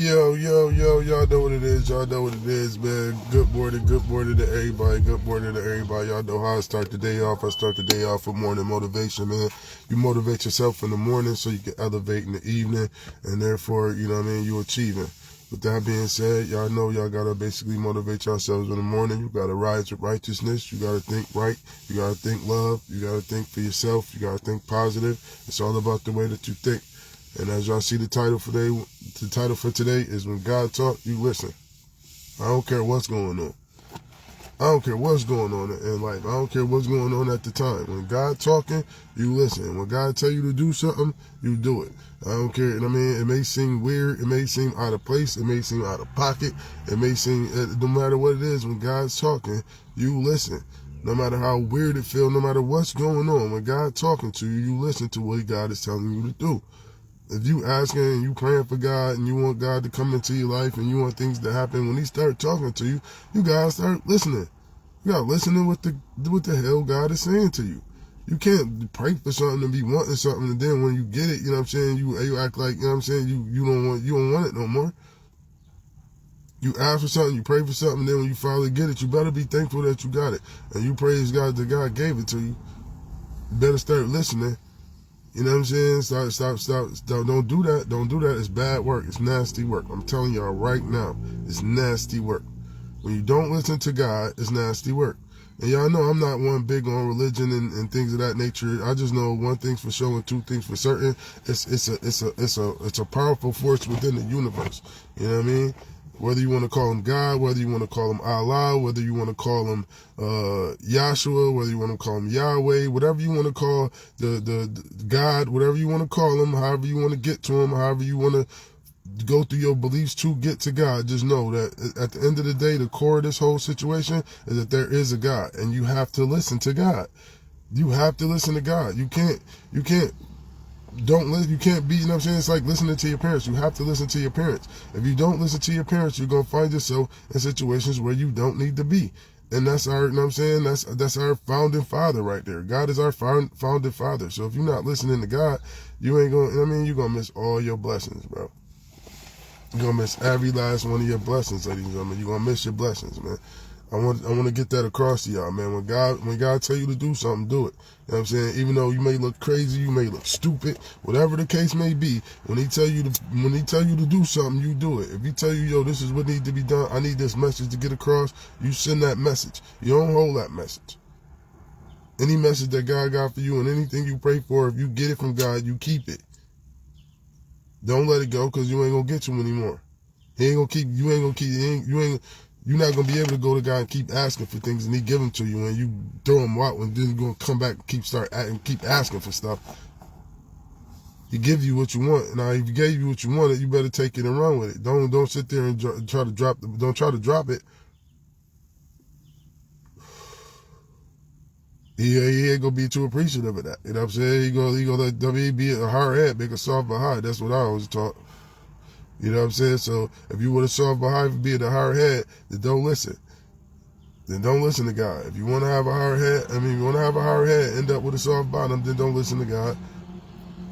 Yo, y'all know what it is. Y'all know what it is, man. Good morning to everybody. Good morning to everybody. Y'all know how I start the day off. I start the day off with morning motivation, man. You motivate yourself in the morning so you can elevate in the evening, and therefore, you know what I mean, you achieving. With that being said, y'all know y'all gotta basically motivate yourselves in the morning. You gotta rise with righteousness. You gotta think right. You gotta think love. You gotta think for yourself. You gotta think positive. It's all about the way that you think. And as y'all see, the title for today is When God Talk, You Listen. I don't care what's going on. I don't care what's going on in life. I don't care what's going on at the time. When God talking, you listen. When God tell you to do something, you do it. I don't care. And I mean, it may seem weird. It may seem out of place. It may seem out of pocket. It may seem, no matter what it is, when God's talking, you listen. No matter how weird it feels, no matter what's going on, when God's talking to you, you listen to what God is telling you to do. If you asking and you praying for God and you want God to come into your life and you want things to happen, when he start talking to you, you gotta start listening. You gotta listen to what the hell God is saying to you. You can't pray for something and be wanting something and then when you get it, you know what I'm saying, you act like, you know what I'm saying, you don't want it no more. You ask for something, you pray for something, and then when you finally get it, you better be thankful that you got it. And you praise God that God gave it to you. You better start listening. You know what I'm saying? Stop. Don't do that. Don't do that. It's bad work. It's nasty work. I'm telling y'all right now. It's nasty work. When you don't listen to God, it's nasty work. And y'all know I'm not one big on religion and things of that nature. I just know one thing's for sure and two things for certain. It's a powerful force within the universe. You know what I mean? Whether you want to call him God, whether you want to call him Allah, whether you want to call him Yahshua, whether you want to call him Yahweh, whatever you want to call the God, whatever you want to call him, however you want to get to him, however you want to go through your beliefs to get to God, just know that at the end of the day, the core of this whole situation is that there is a God, and you have to listen to God. You have to listen to God. You can't you can't be, you know what I'm saying? It's like listening to your parents. You have to listen to your parents. If you don't listen to your parents, you're going to find yourself in situations where you don't need to be. And that's our, you know what I'm saying? That's our founding father right there. God is our founding father. So if you're not listening to God, you ain't going, I mean, you're going to miss all your blessings, bro. You're going to miss every last one of your blessings, ladies and gentlemen. You're going to miss your blessings, man. I want to get that across to y'all, man. When God tell you to do something, do it. You know what I'm saying? Even though you may look crazy, you may look stupid, whatever the case may be, when he tell you to do something, you do it. If he tell you, yo, this is what needs to be done, I need this message to get across, you send that message. You don't hold that message. Any message that God got for you and anything you pray for, if you get it from God, you keep it. Don't let it go because you ain't gonna get to him anymore. You're not going to be able to go to God and keep asking for things and he give them to you and you throw them out and then you're going to come back and keep asking for stuff. He gives you what you want. Now, if he gave you what you wanted, you better take it and run with it. Don't sit there and try to drop it. He ain't going to be too appreciative of that. You know what I'm saying? He going to let WB be a hard head, make a soft behind. That's what I always taught. You know what I'm saying? So if you want a soft behind for being a hard head, then don't listen. Then don't listen to God. If you want to have a hard head, end up with a soft bottom, then don't listen to God.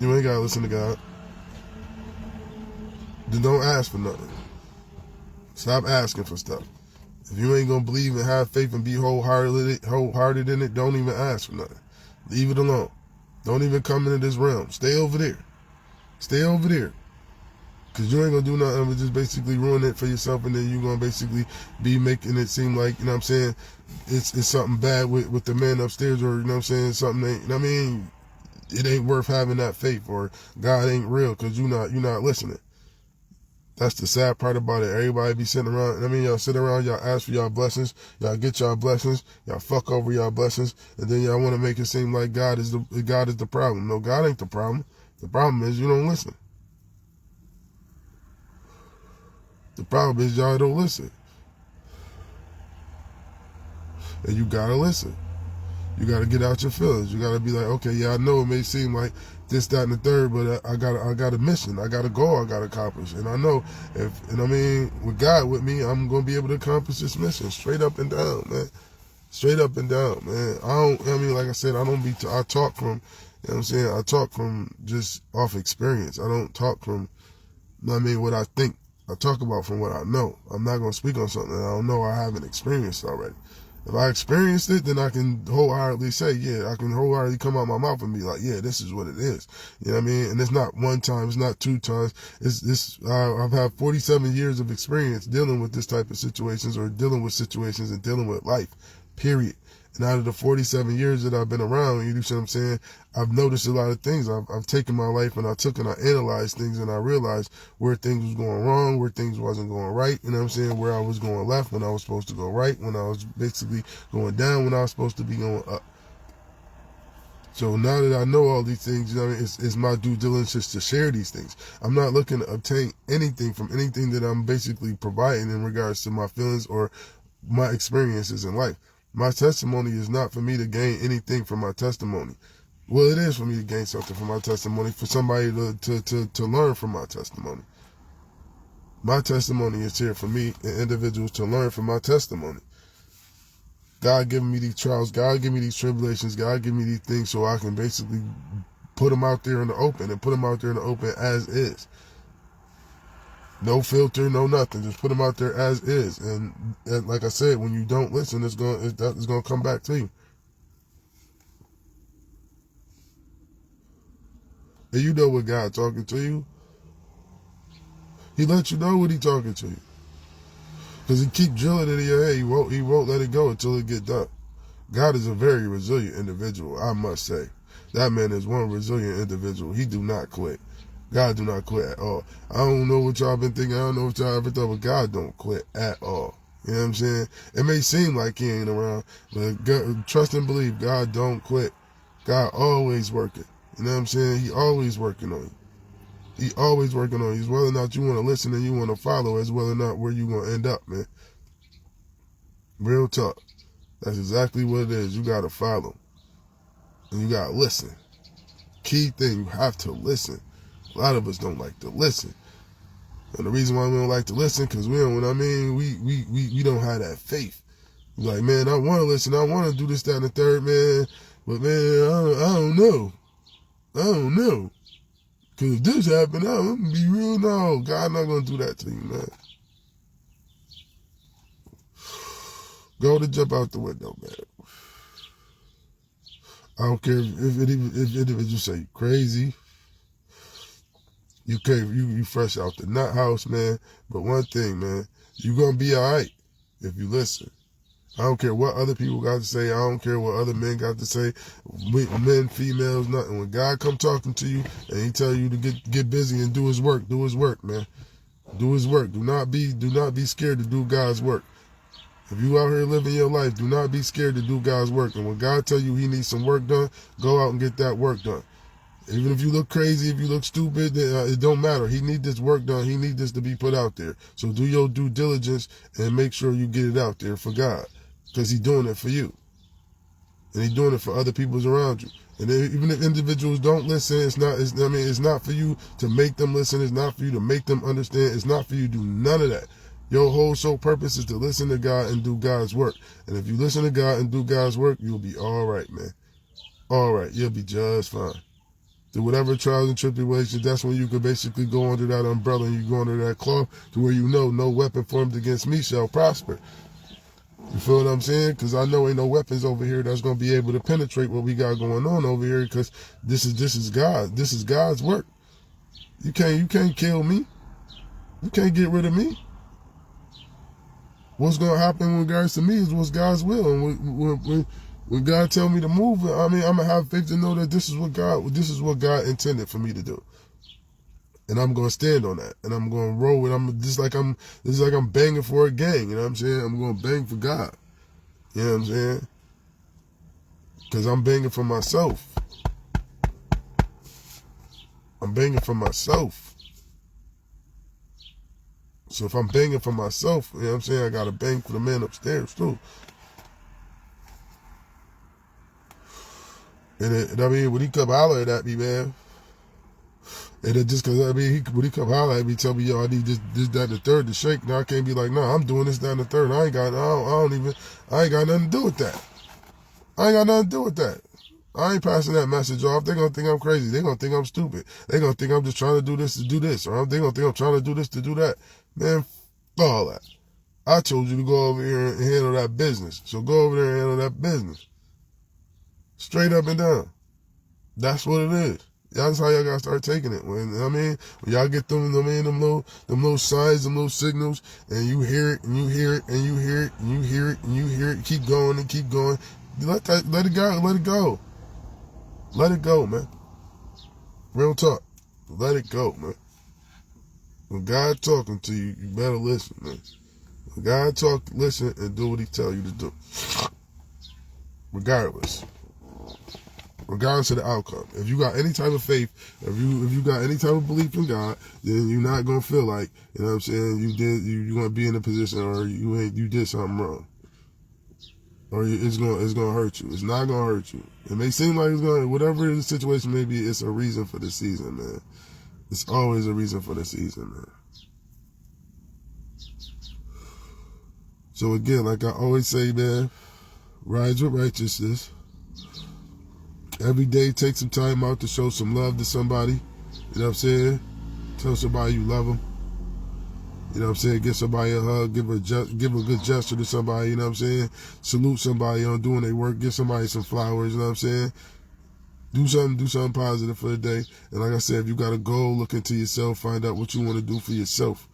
You ain't got to listen to God. Then don't ask for nothing. Stop asking for stuff. If you ain't going to believe and have faith and be wholehearted in it, don't even ask for nothing. Leave it alone. Don't even come into this realm. Stay over there. Because you ain't going to do nothing but just basically ruin it for yourself, and then you're going to basically be making it seem like, you know what I'm saying, it's something bad with the man upstairs, or, you know what I'm saying, something ain't, you know what I mean, it ain't worth having that faith, or God ain't real because you're not listening. That's the sad part about it. Everybody be sitting around, I mean, y'all sit around, y'all ask for y'all blessings, y'all get y'all blessings, y'all fuck over y'all blessings, and then y'all want to make it seem like God is the problem. No, God ain't the problem. The problem is you don't listen. The problem is y'all don't listen. And you gotta listen. You gotta get out your feelings. You gotta be like, okay, yeah, I know it may seem like this, that, and the third, but I got a mission. I got a goal I gotta accomplish. And I know with God with me, I'm gonna be able to accomplish this mission straight up and down, man. Straight up and down, man. Like I said, I talk from, you know what I'm saying? I talk from just off experience. I don't talk from, what I think. I talk about from what I know. I'm not going to speak on something that I don't know or I haven't experienced already. If I experienced it, then I can wholeheartedly say, yeah, I can wholeheartedly come out my mouth and be like, yeah, this is what it is. You know what I mean? And it's not one time, it's not two times. I've had 47 years of experience dealing with this type of situations or dealing with situations and dealing with life, period. And out of the 47 years that I've been around, you know what I'm saying, I've noticed a lot of things. I've taken my life and I analyzed things and I realized where things was going wrong, where things wasn't going right, you know what I'm saying, where I was going left when I was supposed to go right, when I was basically going down when I was supposed to be going up. So now that I know all these things, you know what I mean, it's my due diligence to share these things. I'm not looking to obtain anything from anything that I'm basically providing in regards to my feelings or my experiences in life. My testimony is not for me to gain anything from my testimony. Well, it is for me to gain something from my testimony, for somebody to learn from my testimony. My testimony is here for me and individuals to learn from my testimony. God giving me these trials, God give me these tribulations, God give me these things so I can basically put them out there in the open and put them out there in the open as is. No filter, no nothing. Just put them out there as is. And like I said, when you don't listen, it's going to come back to you. And you know what God talking to you. He let you know what he talking to you. Because he keep drilling it in your head. He won't let it go until it get done. God is a very resilient individual, I must say. That man is one resilient individual. He do not quit. God do not quit at all. I don't know what y'all been thinking. I don't know what y'all ever thought, but God don't quit at all. You know what I'm saying? It may seem like he ain't around, but God, trust and believe, God don't quit. God always working. You know what I'm saying? He always working on you. He always working on you. It's whether or not you want to listen and you want to follow, as whether or not where you going to end up, man. Real talk. That's exactly what it is. You got to follow. And you got to listen. Key thing, you have to listen. A lot of us don't like to listen. And the reason why we don't like to listen, because we don't, I mean, we don't have that faith. We're like, man, I want to listen. I want to do this, that, and the third, man. But, man, I don't know. I don't know. Because if this happened, I'm going to be real. No, God not going to do that to you, man. Go to jump out the window, man. I don't care if individuals say you crazy. You fresh out the nut house, man. But one thing, man, you gonna be all right if you listen. I don't care what other people got to say. I don't care what other men got to say. Men, females, nothing. When God come talking to you and he tell you to get busy and do his work, man. Do his work. Do not be scared to do God's work. If you out here living your life, do not be scared to do God's work. And when God tell you he needs some work done, go out and get that work done. Even if you look crazy, if you look stupid, it don't matter. He need this work done. He need this to be put out there. So do your due diligence and make sure you get it out there for God, because he's doing it for you. And he's doing it for other people around you. And even if individuals don't listen, it's not for you to make them listen. It's not for you to make them understand. It's not for you to do none of that. Your whole sole purpose is to listen to God and do God's work. And if you listen to God and do God's work, you'll be all right, man. All right. You'll be just fine. Through whatever trials and tribulations, that's when you could basically go under that umbrella and you go under that cloth to where you know no weapon formed against me shall prosper. You feel what I'm saying? Because I know ain't no weapons over here that's going to be able to penetrate what we got going on over here, because this is God. This is God's work. You can't kill me. You can't get rid of me. What's going to happen in regards to me is what's God's will. And when God tell me to move, I mean, I'm going to have faith to know that this is what God intended for me to do. And I'm going to stand on that. And I'm going to roll with this is like I'm banging for a gang. You know what I'm saying? I'm going to bang for God. You know what I'm saying? Because I'm banging for myself. I'm banging for myself. So if I'm banging for myself, you know what I'm saying, I got to bang for the man upstairs too. And I mean, when he come holler at me, man, and it just because, I mean, when he come holler at me, tell me, yo, I need this, that, and the third to shake. Now I can't be like, no, I'm doing this, that, and the third. I ain't got nothing to do with that. I ain't got nothing to do with that. I ain't passing that message off. They're going to think I'm crazy. They're going to think I'm stupid. They're going to think I'm just trying to do this to do this. Or they're going to think I'm trying to do this to do that. Man, fuck all that. I told you to go over here and handle that business. So go over there and handle that business. Straight up and down. That's what it is. That's how y'all gotta start taking it. When y'all get them little signs, them little signals, and you hear it, and you hear it, and you hear it, and you hear it, and you hear it, keep going and keep going. Let it go, let it go. Let it go, man. Real talk. Let it go, man. When God talking to you, you better listen, man. When God talk, listen and do what he tell you to do. Regardless of the outcome. If you got any type of faith, if you got any type of belief in God, then you're not gonna feel like, you know what I'm saying, you're gonna be in a position or you did something wrong. Or it's gonna hurt you. It's not gonna hurt you. It may seem like it's gonna, whatever the situation may be, it's a reason for the season, man. It's always a reason for the season, man. So again, like I always say, man, rise with righteousness. Every day, take some time out to show some love to somebody. You know what I'm saying? Tell somebody you love them. You know what I'm saying? Give somebody a hug. Give a good gesture to somebody. You know what I'm saying? Salute somebody on doing their work. Give somebody some flowers. You know what I'm saying? Do something positive for the day. And like I said, if you got a goal, look into yourself. Find out what you want to do for yourself.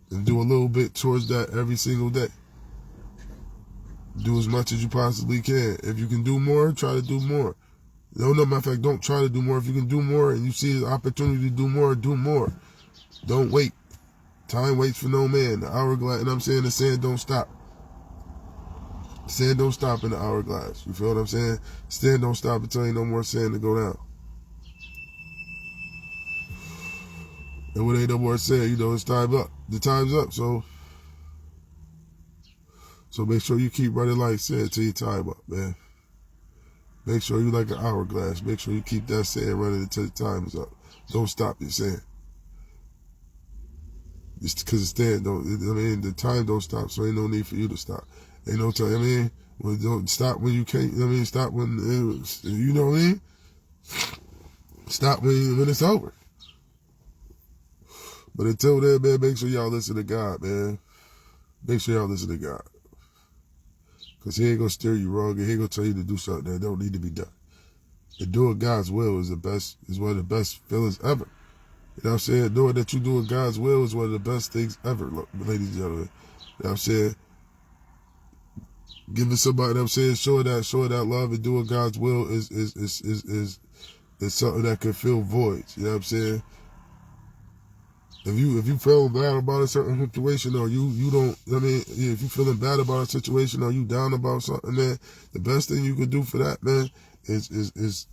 And do a little bit towards that every single day. Do as much as you possibly can. If you can do more, try to do more. No, matter of fact, don't try to do more. If you can do more and you see the opportunity to do more, do more. Don't wait. Time waits for no man. The hourglass, and I'm saying the sand don't stop. Sand don't stop in the hourglass. You feel what I'm saying? Sand don't stop until ain't no more sand to go down. And when ain't no more sand, it's time up. The time's up, so make sure you keep running like sand till your time up, man. Make sure you like an hourglass. Make sure you keep that sand running until the time is up. Don't stop your sand. Just because the time don't stop, so ain't no need for you to stop. Ain't no time, don't stop when you can't, stop when, you know what I mean? Stop when it's over. But until then, man, make sure y'all listen to God, man. Make sure y'all listen to God. Because he ain't going to steer you wrong, and he ain't going to tell you to do something that don't need to be done. And doing God's will is one of the best feelings ever. You know what I'm saying? Knowing that you're doing God's will is one of the best things ever, ladies and gentlemen. You know what I'm saying? Giving somebody, you know what I'm saying, showing that love and doing God's will is something that can fill voids. You know what I'm saying? If you feel bad about a certain situation, or you don't, if you feeling bad about a situation, or you down about something, man, the best thing you can do for that, man, is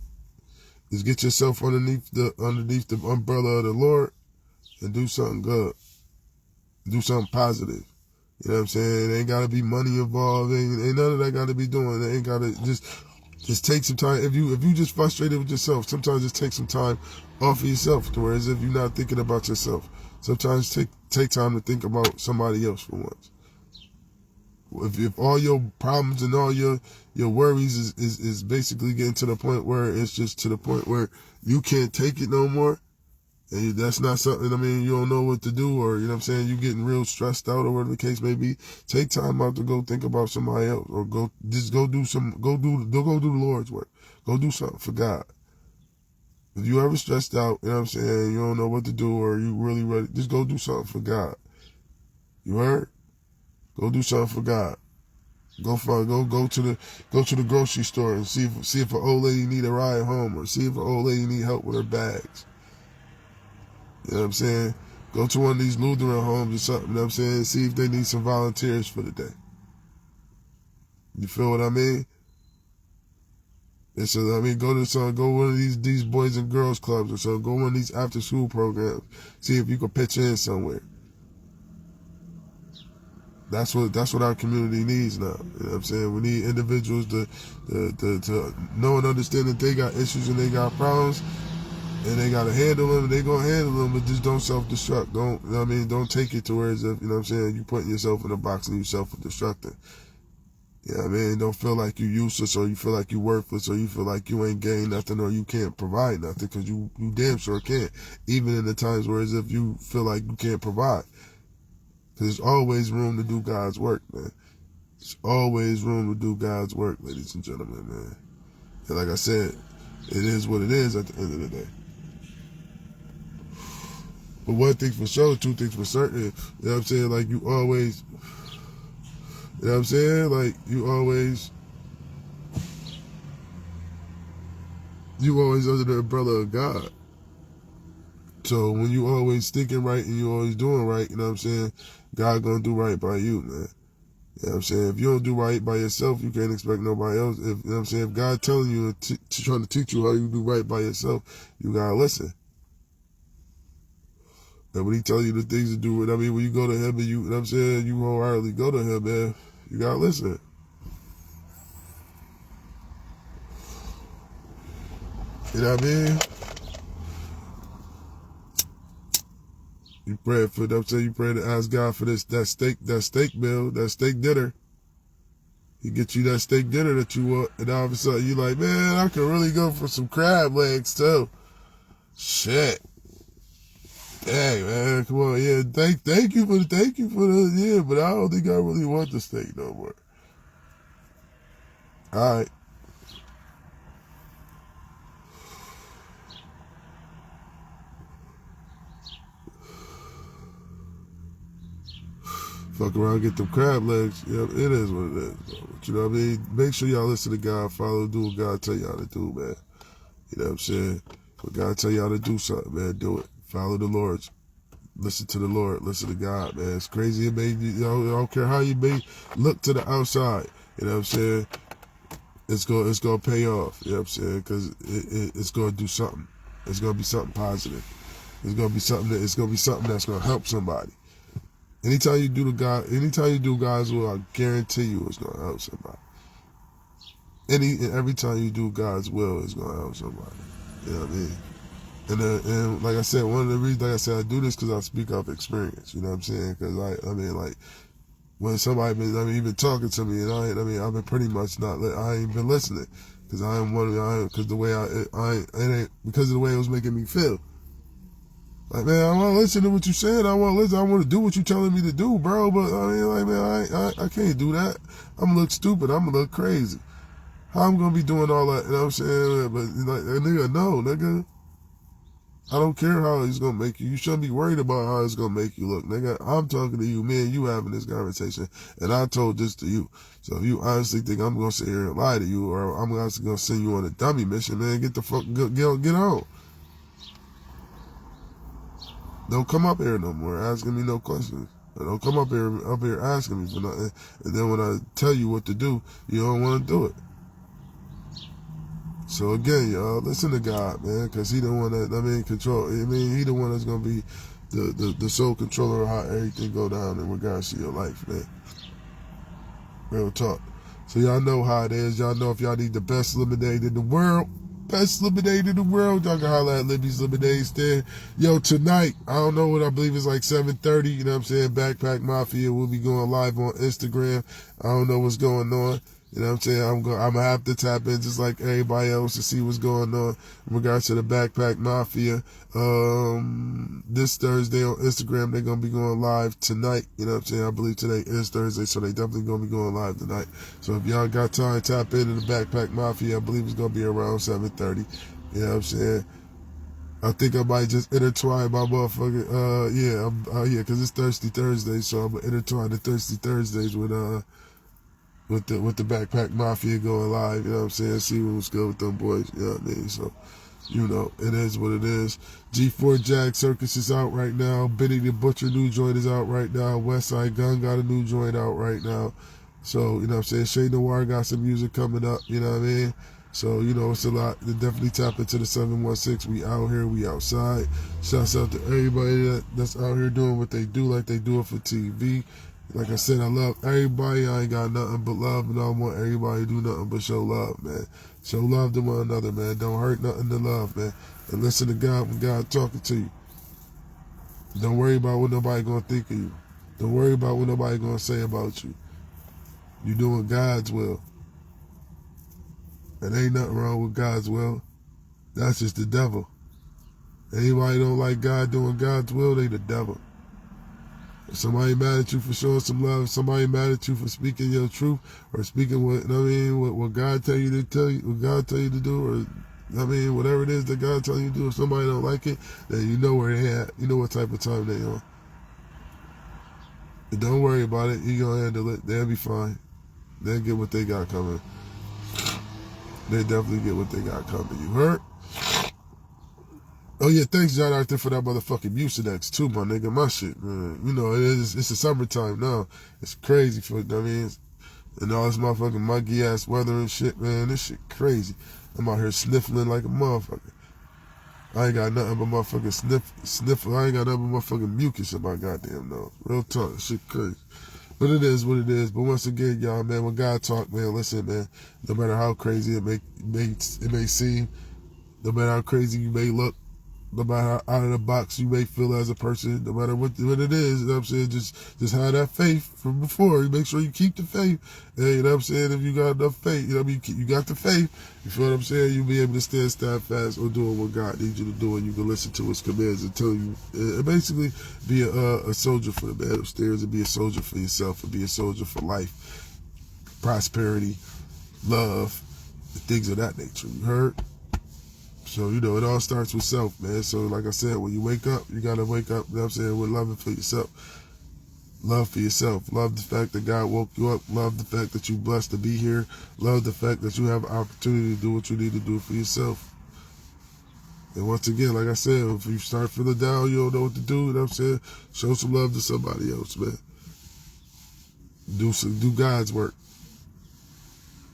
get yourself underneath the umbrella of the Lord and do something good, do something positive. You know what I'm saying? It ain't gotta be money involved. Ain't none of that gotta be doing. It ain't gotta just take some time. If you just frustrated with yourself, sometimes just take some time off of yourself, to where as if you're not thinking about yourself. Sometimes take time to think about somebody else for once. If all your problems and all your worries is basically getting to the point where it's just to the point where you can't take it no more, and that's not something, you don't know what to do, or, you know what I'm saying, you getting real stressed out, or whatever the case may be, take time out to go think about somebody else, or go do the Lord's work. Go do something for God. If you ever stressed out, you know what I'm saying, you don't know what to do, or you really ready, just go do something for God. You heard? Go do something for God. Go to the grocery store and see if an old lady need a ride home, or see if an old lady need help with her bags. You know what I'm saying? Go to one of these Lutheran homes or something, you know what I'm saying? See if they need some volunteers for the day. You feel what I mean? And so, go one of these boys and girls clubs or something. Go one of these after school programs. See if you can pitch in somewhere. That's what our community needs now. You know what I'm saying? We need individuals to know and understand that they got issues and they got problems, and they got to handle them, and they going to handle them, but just don't self-destruct. Don't take it to where as if, you know what I'm saying, you putting yourself in a box and you self-destructing. You know what I mean? Don't feel like you useless, or you feel like you worthless, or you feel like you ain't gained nothing, or you can't provide nothing, because you damn sure can't. Even in the times where as if you feel like you can't provide. There's always room to do God's work, man. There's always room to do God's work, ladies and gentlemen, man. And like I said, it is what it is at the end of the day. But one thing for sure, two things for certain, you know what I'm saying? Like you always, you know what I'm saying? Like you always under the umbrella of God. So when you always thinking right and you always doing right, you know what I'm saying? God gonna do right by you, man. You know what I'm saying? If you don't do right by yourself, you can't expect nobody else. If, you know what I'm saying? If God telling you and trying to teach you how you do right by yourself, you gotta listen. And when he tell you the things to do, I mean, when you go to him and you know what I'm saying, you wholeheartedly go to him, man, you gotta listen. You know what I mean? You pray for them, say you pray to ask God for that steak meal, that steak dinner. He get you that steak dinner that you want, and all of a sudden you like, man, I could really go for some crab legs too. Shit. Dang, man, come on, yeah, thank you for the, yeah, but I don't think I really want the steak no more. All right. Fuck around, get them crab legs. Yeah, it is what it is. But you know what I mean? Make sure y'all listen to God, follow, do what God tell y'all to do, man. You know what I'm saying? When God tell y'all to do something, man, do it. Follow the Lord. Listen to the Lord. Listen to God, man. It's crazy. It may, you know, I don't care how you may look to the outside. You know what I'm saying? It's gonna pay off. You know what I'm saying? Because it's gonna do something. It's gonna be something positive. It's gonna be something that's gonna help somebody. Anytime you do God's will, I guarantee you it's gonna help somebody. Every time you do God's will, it's gonna help somebody. You know what I mean? And like I said, one of the reasons, like I said, I do this because I speak off experience. You know what I'm saying? Because I mean, like when somebody been talking to me, and I've been pretty much I ain't been listening because I ain't because the way it ain't because of the way it was making me feel. Like, man, I want to listen to what you said. I want to listen. I want to do what you're telling me to do, bro. But I mean, like, man, I can't do that. I'm gonna look stupid. I'm gonna look crazy. How I'm gonna be doing all that? You know what I'm saying? But like, nigga, no, nigga. I don't care how it's gonna make you. You shouldn't be worried about how it's gonna make you look, nigga. I'm talking to you, me and you having this conversation, and I told this to you. So if you honestly think I'm gonna sit here and lie to you, or I'm honestly gonna send you on a dummy mission, man, get the fuck get on. Don't come up here no more asking me no questions. Don't come up here asking me for nothing. And then when I tell you what to do, you don't want to do it. So again, y'all, listen to God, man, because he the one that, control. He the one that's going to be the sole controller of how everything go down in regards to your life, man. Real talk. So y'all know how it is. Y'all know if y'all need the best lemonade in the world, y'all can holler at Libby's Lemonade Stand. Yo, tonight, I don't know what I believe is like 7:30, you know what I'm saying? Backpack Mafia will be going live on Instagram. I don't know what's going on. You know what I'm saying? I'm gonna have to tap in just like everybody else to see what's going on in regards to the Backpack Mafia. This Thursday on Instagram, they're gonna be going live tonight. You know what I'm saying? I believe today is Thursday, so they definitely gonna be going live tonight. So if y'all got time, tap into the Backpack Mafia. I believe it's gonna be around 7:30. You know what I'm saying? I think I might just intertwine my motherfucking because it's Thirsty Thursday, so I'm gonna intertwine the Thirsty Thursdays with the Backpack Mafia going live, you know what I'm saying? See what's good with them boys, you know what I mean? So, you know, it is what it is. G4 Jag Circus is out right now. Benny the Butcher new joint is out right now. Westside Gun got a new joint out right now. So, you know what I'm saying? Shay Noir got some music coming up, you know what I mean? So, you know, it's a lot. To definitely tap into the 716. We out here, we outside. Shouts out to everybody that's out here doing what they do, like they do it for TV. Like I said, I love everybody. I ain't got nothing but love, and I want everybody to do nothing but show love, man. Show love to one another, man. Don't hurt nothing to love, man. And listen to God when God talking to you. Don't worry about what nobody gonna think of you. Don't worry about what nobody gonna say about you. You doing God's will. And ain't nothing wrong with God's will. That's just the devil. Anybody don't like God doing God's will, they the devil. If somebody mad at you for showing some love, somebody mad at you for speaking your truth or speaking what God tell you to tell you, what God tell you to do, or whatever it is that God tell you to do. If somebody don't like it, then you know where they at. You know what type of time they on. And don't worry about it. You gonna handle it. They'll be fine. They'll get what they got coming. They definitely get what they got coming. You heard? Oh yeah, thanks John out there for that motherfucking Mucinex too, my nigga. My shit, man. You know, it's the summertime now. It's crazy for and all this motherfucking muggy ass weather and shit, man. This shit crazy. I'm out here sniffling like a motherfucker. I ain't got nothing but motherfucking sniffle. I ain't got nothing but motherfucking mucus in my goddamn nose. Real talk, shit crazy. But it is what it is. But once again, y'all, man, when God talk, man, listen, man. No matter how crazy it may seem, no matter how crazy you may look, no matter how out of the box you may feel as a person, no matter what it is, you know what I'm saying? Just have that faith from before. You make sure you keep the faith. And, you know what I'm saying? If you got enough faith, you know what I mean? You got the faith. You feel what I'm saying? You'll be able to stand fast on doing what God needs you to do, and you can listen to his commands and tell you, and basically be a soldier for the man upstairs, and be a soldier for yourself, and be a soldier for life, prosperity, love, and things of that nature. You heard? So, you know, it all starts with self, man. So, like I said, when you wake up, you got to wake up, you know what I'm saying, with loving for yourself. Love for yourself. Love the fact that God woke you up. Love the fact that you're blessed to be here. Love the fact that you have an opportunity to do what you need to do for yourself. And once again, like I said, if you start feeling down, you don't know what to do, you know what I'm saying, show some love to somebody else, man. Do God's work.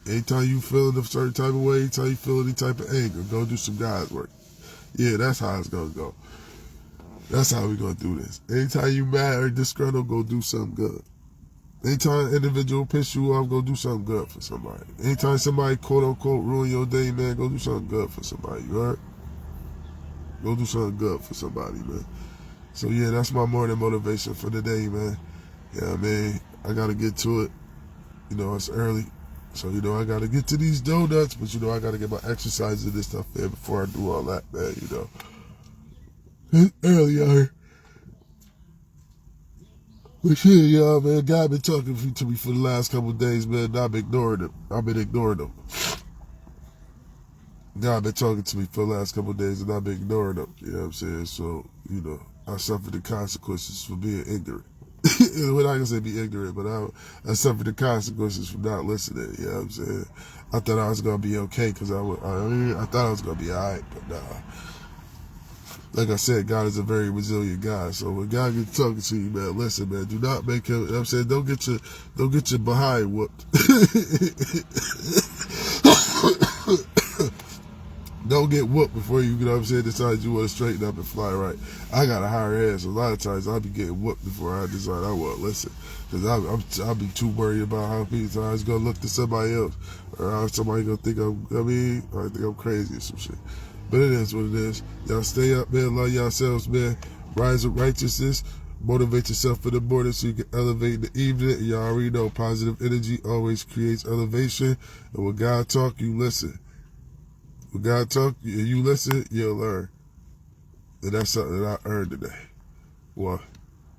Anytime you feel a certain type of way, anytime you feel any type of anger, go do some God's work. Yeah, that's how it's going to go. That's how we're going to do this. Anytime you mad or disgruntled, go do something good. Anytime an individual piss you off, go do something good for somebody. Anytime somebody, quote unquote, ruin your day, man, go do something good for somebody, you heard? Go do something good for somebody, man. So, yeah, that's my morning motivation for the day, man. Yeah, man, I got to get to it. You know, it's early. So, you know, I got to get to these donuts, but, you know, I got to get my exercise and this stuff in before I do all that, man, you know. It's early out here. But shit, y'all, man, God been talking to me for the last couple of days, man, and I've been ignoring him. God been talking to me for the last couple of days, and I've been ignoring him, you know what I'm saying? So, you know, I suffered the consequences for being ignorant. We're not going to say be ignorant, but I suffered the consequences for not listening, you know what I'm saying? I thought I was going to be okay because I thought I was going to be all right, but nah. Like I said, God is a very resilient God. So when God gets talking to you, man, listen, man, do not make him, you know what I'm saying, don't get your behind whooped. Don't get whooped before you know what I'm saying, decide you want to straighten up and fly right. I got a higher ass. A lot of times I'll be getting whooped before I decide I want to listen. Because I'll be too worried about how people are going to look to somebody else. Or how somebody going to think I think I'm crazy or some shit. But it is what it is. Y'all stay up, man. Love yourselves, man. Rise with righteousness. Motivate yourself for the morning so you can elevate in the evening. And y'all already know positive energy always creates elevation. And when God talk, you listen. When God talk, you listen, you'll learn. And that's something that I earned today. One.